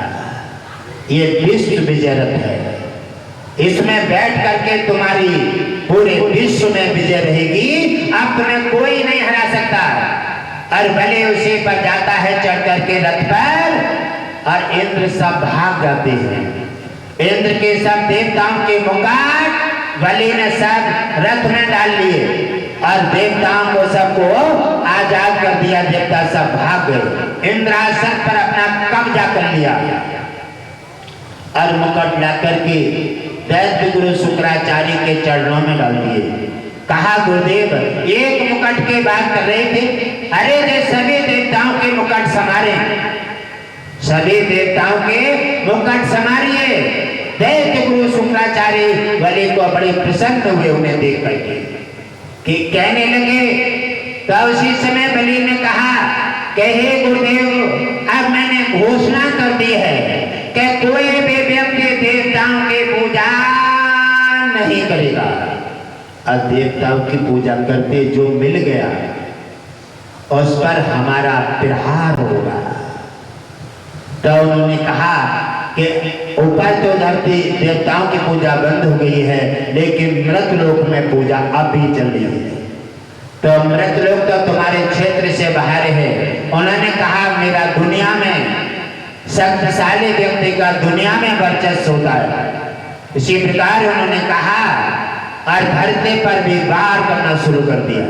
ये विश्व विजय रथ है, इसमें बैठ करके तुम्हारी पूरे विश्व में विजय रहेगी, अब तुम्हें कोई नहीं हरा सकता। और बलि उसी पर जाता है चढ़ करके रथ पर, और इंद्र सब भाग जाते हैं। इंद्र के सब देवताओं के मुकुट बलि ने सब रथ में डाल लिए और देवताओं को सबको आजाद कर दिया। देवता सब भाग गए, इंद्रासन पर अपना कब्जा कर लिया और मुकुट ला करके दैत्य गुरु शुक्राचार्य के चरणों में डाल दिए। कहा गुरुदेव एक मुकुट की बात कर रहे थे, अरे जे सभी देवताओं के मुकुट संवारे, सभी देवताओं के मुकुट संवारिए। दैत्य गुरु शुक्राचार्य बलि को बड़े प्रसन्न हुए उन्हें देख करके, कि कहने लगे। तो उसी समय बलि ने कहा कि हे गुरुदेव, अब मैंने घोषणा कर दी है कि कोई भी व्यक्ति देवताओं की पूजा नहीं करेगा, और देवताओं की पूजा करते जो मिल गया उस पर हमारा प्रहार होगा। तो उन्होंने कहा कि ऊपर तो धरती देवताओं की पूजा बंद हो गई है, लेकिन मृतलोक में पूजा अब भी चल रही है। तो मृतलोक तो तुम्हारे क्षेत्र से बाहर है। उन्होंने कहा मेरा दुनिया में शक्तिशाली व्यक्ति का दुनिया में वर्चस्व होता है। इसी प्रकार उन्होंने कहा और धरती पर भी वार करना शुरू कर दिया।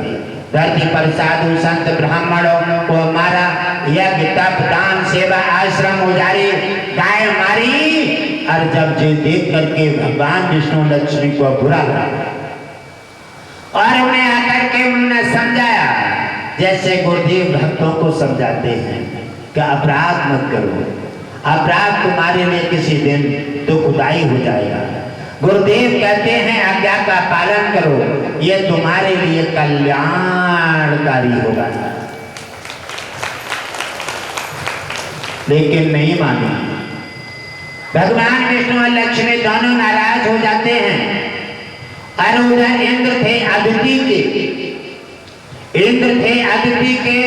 धरती पर साधु संत ब्राह्मणों को मारा, यज्ञ तप दान सेवा आश्रम उजारी, गाय मारी। और जब ये देख करके भगवान विष्णु लक्ष्मी को बुरा लगा और उन्हें आकर के उन्होंने समझाया, जैसे गुरुदेव भक्तों को समझाते हैं कि अपराध मत करो, अपराध तुम्हारे लिए किसी दिन दुखदाई हो जाएगा। गुरुदेव कहते हैं आज्ञा का पालन करो, ये तुम्हारे लिए कल्याणकारी होगा। लेकिन नहीं माने, भगवान विष्णु और लक्ष्मी दोनों नाराज हो जाते हैं। और उधर इंद्र थे अदिति के, इंद्र थे अदिति के,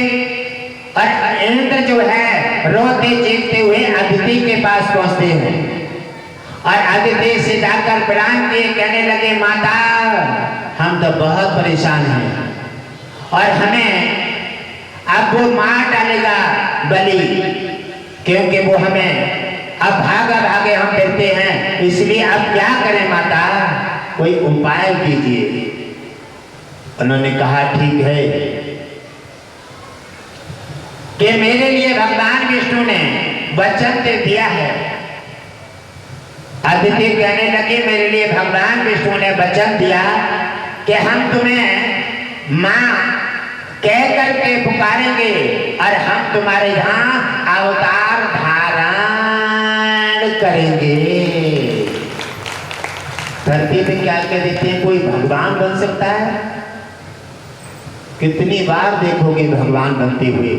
और इंद्र जो है रोते चीखते हुए अदिति के पास पहुंचते हैं और अदिति से जाकर प्रणाम किए, कहने लगे माता हम तो बहुत परेशान हैं और हमें अब वो मार डालेगा बलि, क्योंकि वो हमें अब भागा भागे हम फिरते हैं, इसलिए अब क्या करें माता, कोई उपाय कीजिए। उन्होंने कहा ठीक है कि मेरे लिए भगवान विष्णु ने वचन दे दिया है। अदिति कहने लगी मेरे लिए भगवान विष्णु ने वचन दिया कि हम तुम्हें माँ कह करके पुकारेंगे और हम तुम्हारे यहाँ अवतार धारण करेंगे। धरती पे क्या कह देते हैं, कोई भगवान बन सकता है? कितनी बार देखोगे भगवान बनते हुए।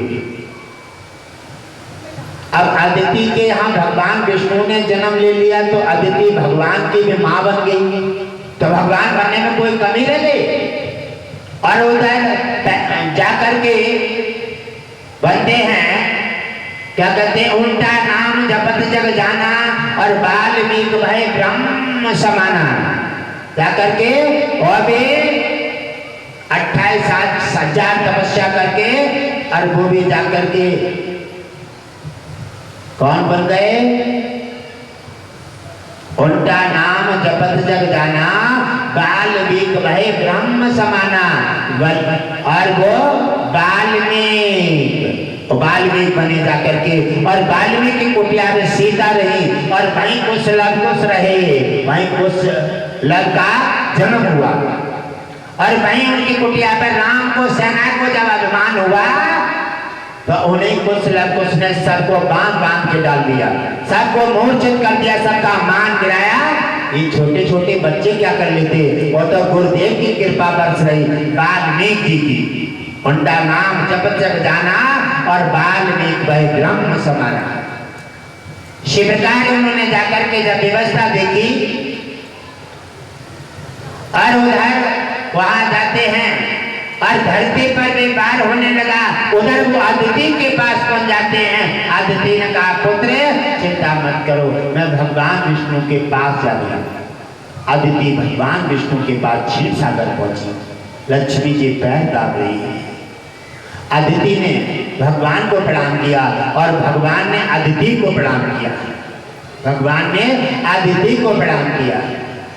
अब अदिति के यहाँ भगवान विष्णु ने जन्म ले लिया तो अदिति भगवान की भी माँ बन गई, तो भगवान बनने में कोई कमी रह गई। और उधर जाकर के बनते हैं, क्या कहते हैं, उल्टा नाम जपत जग जाना और वाल्मीकि भय ब्रह्म समाना। क्या करके और भी 28,000 तपस्या करके और वो भी जाकर के कौन बन गए, उल्टा नाम जपत जग जाना वाल्मीकि भय ब्रह्म समाना। और वो वाल्मीकि बने जाकर के, और वाल्मीकि कुटिया में सीता रही और वहीं कुछ लवकुश रहे, वहीं कुछ लव का जन्म हुआ और वहीं उनकी कुटिया पर राम को सेना को जब अभिमान हुआ तो उन्हें कुछ लवकुश ने सबको बांध के डाल दिया, सबको मूर्छित कर दिया, सबका मान गिराया। ये छोटे छोटे बच्चे क्या कर लेते, वो तो गुरुदेव की कृपा बरस रही, वाल्मीकि जी की। उनका नाम जपत जग जाना और वाल्मीकि भय ब्रह्म समाना। शिवकार उन्होंने जाकर के जब व्यवस्था देखी और उधर वहां जाते हैं और धरती पर व्यापार होने लगा। उधर वो अदिति के पास पहुंच जाते हैं। अदिति ने कहा पुत्र चिंता मत करो, मैं भगवान विष्णु के पास जा रहा हूं। अदिति भगवान विष्णु के पास क्षीर सागर पहुंची। लक्ष्मी जी पैर दाब रही है। अदिति ने भगवान को प्रणाम किया और भगवान ने अदिति को प्रणाम किया। भगवान ने अदिति को प्रणाम किया।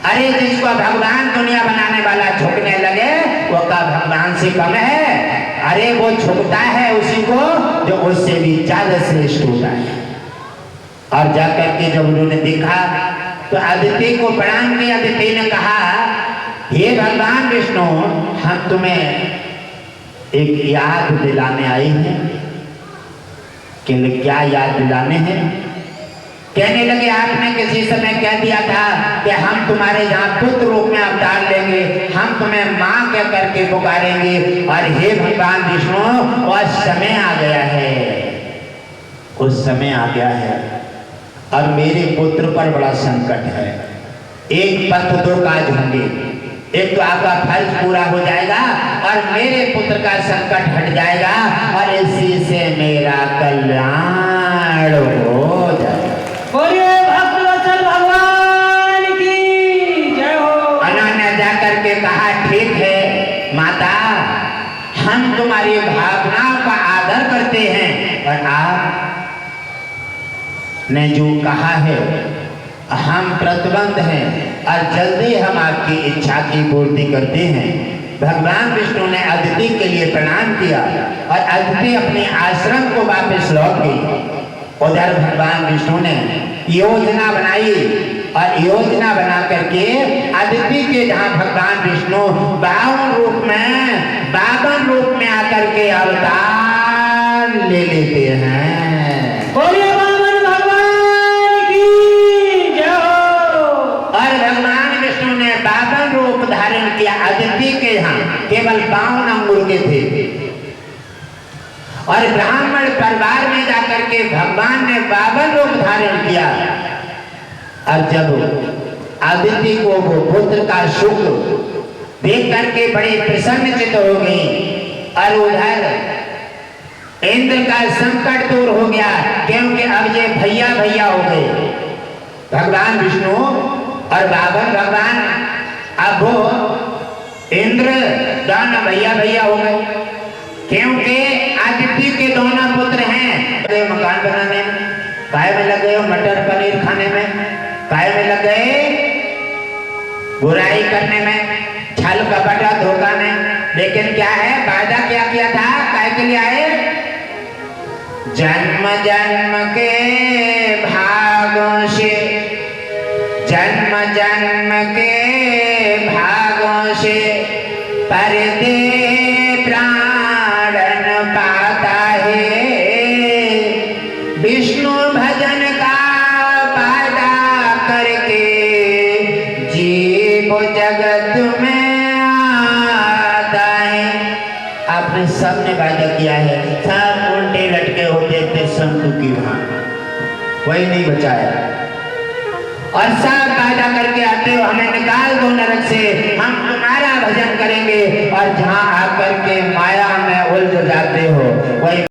अरे जिसको भगवान दुनिया बनाने वाला झुकने लगे वो का भगवान से कम है? अरे वो झुकता है उसी को जो उससे भी ज्यादा श्रेष्ठ होता है। और जाकर के जब उन्होंने देखा तो अदिति को प्रणाम किया। अदिति ने कहा हे भगवान विष्णु, हम तुम्हें एक याद दिलाने आए हैं। कि क्या याद दिलाने हैं? कहने लगे आपने किसी समय कह दिया था कि हम तुम्हारे यहाँ पुत्र रूप में अवतार लेंगे, हम तुम्हें माँ कह करके पुकारेंगे। और हे भगवान विष्णु, वह समय आ गया है, उस समय आ गया है और मेरे पुत्र पर बड़ा संकट है। एक पथ दो काज होंगे, एक तो आपका फर्ज पूरा हो जाएगा और मेरे पुत्र का संकट हट जाएगा और इसी से मेरा कल्याण हो जाएगा। बोलिए भक्तवत्सल भगवान की जय हो। उन्होंने जाकर के कहा ठीक है माता, हम तुम्हारी भावनाओं का आदर करते हैं और आप ने जो कहा है हम प्रतिबद्ध हैं और जल्दी हम आपकी इच्छा की पूर्ति करते हैं। भगवान विष्णु ने अदिति के लिए प्रणाम किया और अदिति अपने आश्रम को वापस लौट गई। उधर भगवान विष्णु ने योजना बनाई और योजना बना करके अदिति के जहाँ भगवान विष्णु 52 रूप में आकर के अवतार ले लेते हैं। बोलिए वामन भगवान की जय हो। और भगवान विष्णु ने 52 रूप धारण किया। अदिति के यहाँ केवल 52 अंगुर के थे और ब्राह्मण परिवार में जाकर के भगवान ने 52 रूप धारण किया। और जब अदिति को वो पुत्र का सुख देख करके बड़ी प्रसन्नचित हो गई और उधर इंद्र का संकट दूर हो गया, क्योंकि अब ये भैया भैया हो गए भगवान विष्णु और भगवान। अब वो इंद्र दोनों भैया भैया हो गए, क्योंकि अदिति के दोनों पुत्र हैं। मकान बनाने में काय में लग गए, मटर पनीर खाने में काय में लग गए, बुराई करने में, छल कपट धोखा में। लेकिन क्या है, वादा क्या किया था, काय के लिए आए? जन्म जन्म के भागों से, जन्म जन्म के भागों से पर्दे पाता है। विष्णु भजन का वादा करके जीव जगत में आता है। आपने सबने वादा किया है, सब उल्टे लटके होते थे शंकु की भान, वही नहीं बचाया। और सब वादा करके आते हो हमें निकाल दो नरक से, हम तुम्हारा भजन करेंगे। और जहाँ आकर के माया में उलझ जाते हो वही